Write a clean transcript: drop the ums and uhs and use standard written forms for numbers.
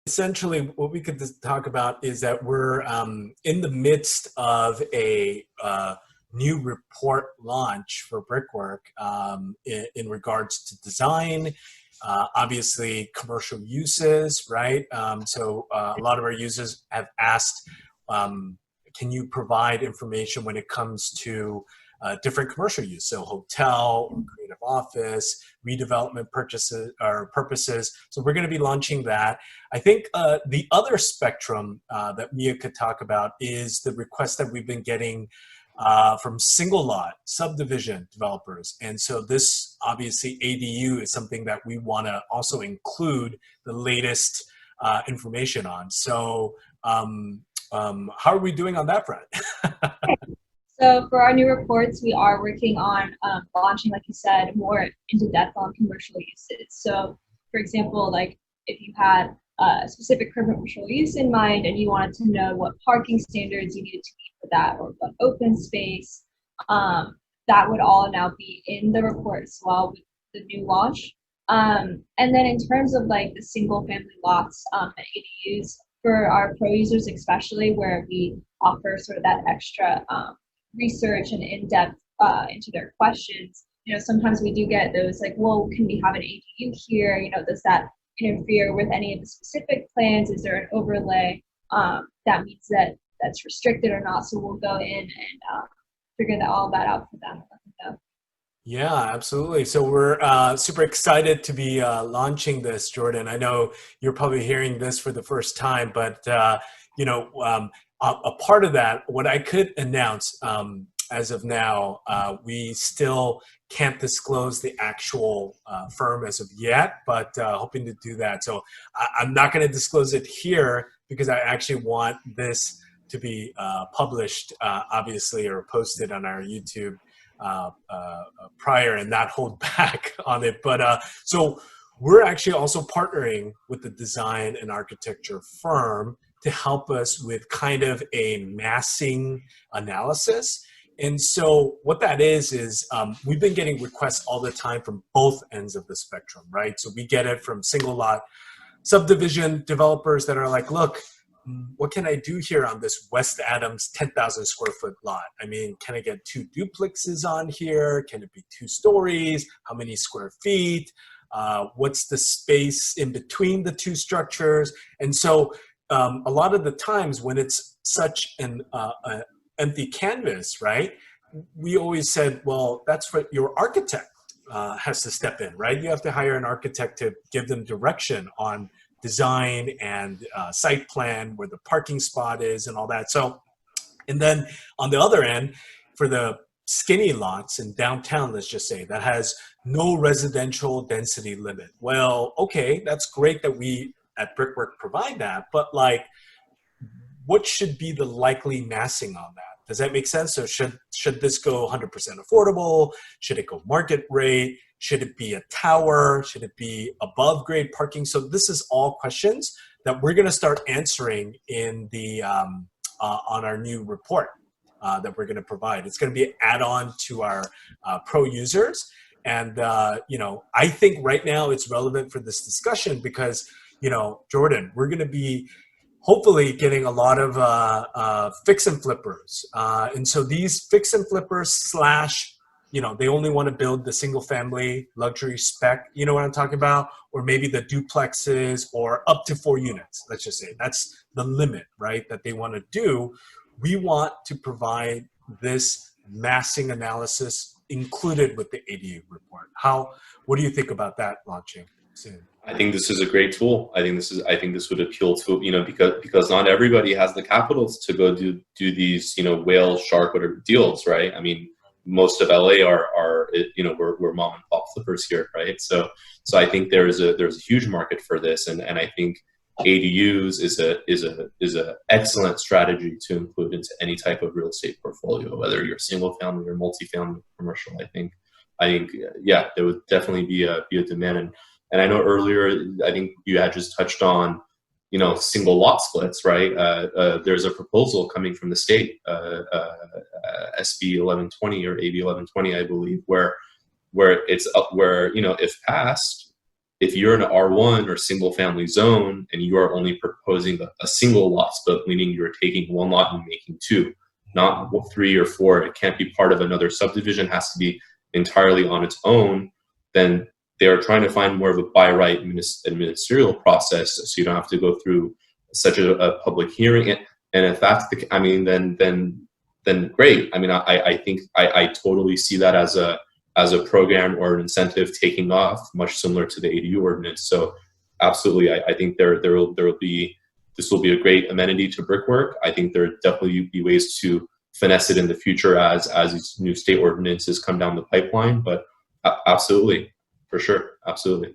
Essentially, what we could just talk about is that we're in the midst of a new report launch for Brickwork in regards to design, obviously commercial uses, right? A lot of our users have asked, can you provide information when it comes to different commercial use, so hotel or creative office, redevelopment purchases or purposes. So we're going to be launching that. I think the other spectrum that Mia could talk about is the request that we've been getting from single lot subdivision developers. And so this obviously ADU is something that we want to also include the latest information on. So how are we doing on that front? So for our new reports, we are working on launching, like you said, more into depth on commercial uses. So for example, like if you had a specific commercial use in mind and you wanted to know what parking standards you needed to meet for that or what open space, that would all now be in the report as well with the new launch. And then in terms of like the single family lots and ADUs, for our pro users especially, where we offer sort of that extra research and in-depth into their questions, sometimes we do get those like, well, can we have an ADU here? Does that interfere with any of the specific plans? Is there an overlay that means that that's restricted or not? So we'll go in and figure all that out for them and let them know. Yeah, absolutely. So we're super excited to be launching this, Jordan. I know you're probably hearing this for the first time, but a part of that, what I could announce as of now, we still can't disclose the actual firm as of yet, but hoping to do that. So I'm not going to disclose it here because I actually want this to be published, obviously, or posted on our YouTube prior and not hold back on it. But so we're actually also partnering with the design and architecture firm to help us with kind of a massing analysis. And so what that is we've been getting requests all the time from both ends of the spectrum, right? So we get it from single lot subdivision developers that are like, look, what can I do here on this West Adams 10,000 square foot lot? I mean, can I get 2 duplexes on here? Can it be 2 stories? How many square feet? What's the space in between the 2 structures? And so a lot of the times when it's such an empty canvas, right? We always said, well, that's what your architect has to step in, right? You have to hire an architect to give them direction on design and site plan, where the parking spot is and all that. So, and then on the other end, for the skinny lots in downtown, let's just say, that has no residential density limit. Well, okay, that's great that we at Brickwork provide that, but like, what should be the likely massing on that? Does that make sense? So should this go 100% affordable? Should it go market rate? Should it be a tower? Should it be above grade parking? So this is all questions that we're going to start answering in the on our new report that we're going to provide. It's going to be an add-on to our pro users. And, I think right now it's relevant for this discussion because, Jordan, we're going to be hopefully getting a lot of fix and flippers. And so these fix and flippers slash, they only want to build the single family luxury spec, you know what I'm talking about? Or maybe the duplexes or up to 4 units, let's just say. That's the limit, right, that they want to do. We want to provide this massing analysis included with the ADU report. What do you think about that launching soon? I think this is a great tool. I think this would appeal to, because not everybody has the capitals to go do these, whale, shark, whatever deals, right? I mean, most of LA are we're mom and pop flippers here, right? So I think there's a huge market for this, and I think ADUs is a excellent strategy to include into any type of real estate portfolio, whether you're single family or multifamily commercial. I think yeah, there would definitely be a demand. And I know earlier, I think you had just touched on, single lot splits, right? There's a proposal coming from the state, SB 1120 or AB 1120, I believe, where it's up, where, if passed, if you're in an R1 or single family zone and you are only proposing a single lot split, meaning you're taking one lot and making two, not 3 or 4, it can't be part of another subdivision, has to be entirely on its own, then they are trying to find more of a by right ministerial process, so you don't have to go through such a public hearing. And if that's the, I mean, then great. I mean, I think I totally see that as a program or an incentive taking off, much similar to the ADU ordinance. So absolutely, I think there will be, this will be a great amenity to Brick+Work. I think there definitely be ways to finesse it in the future as these new state ordinances come down the pipeline. But absolutely, for sure, absolutely.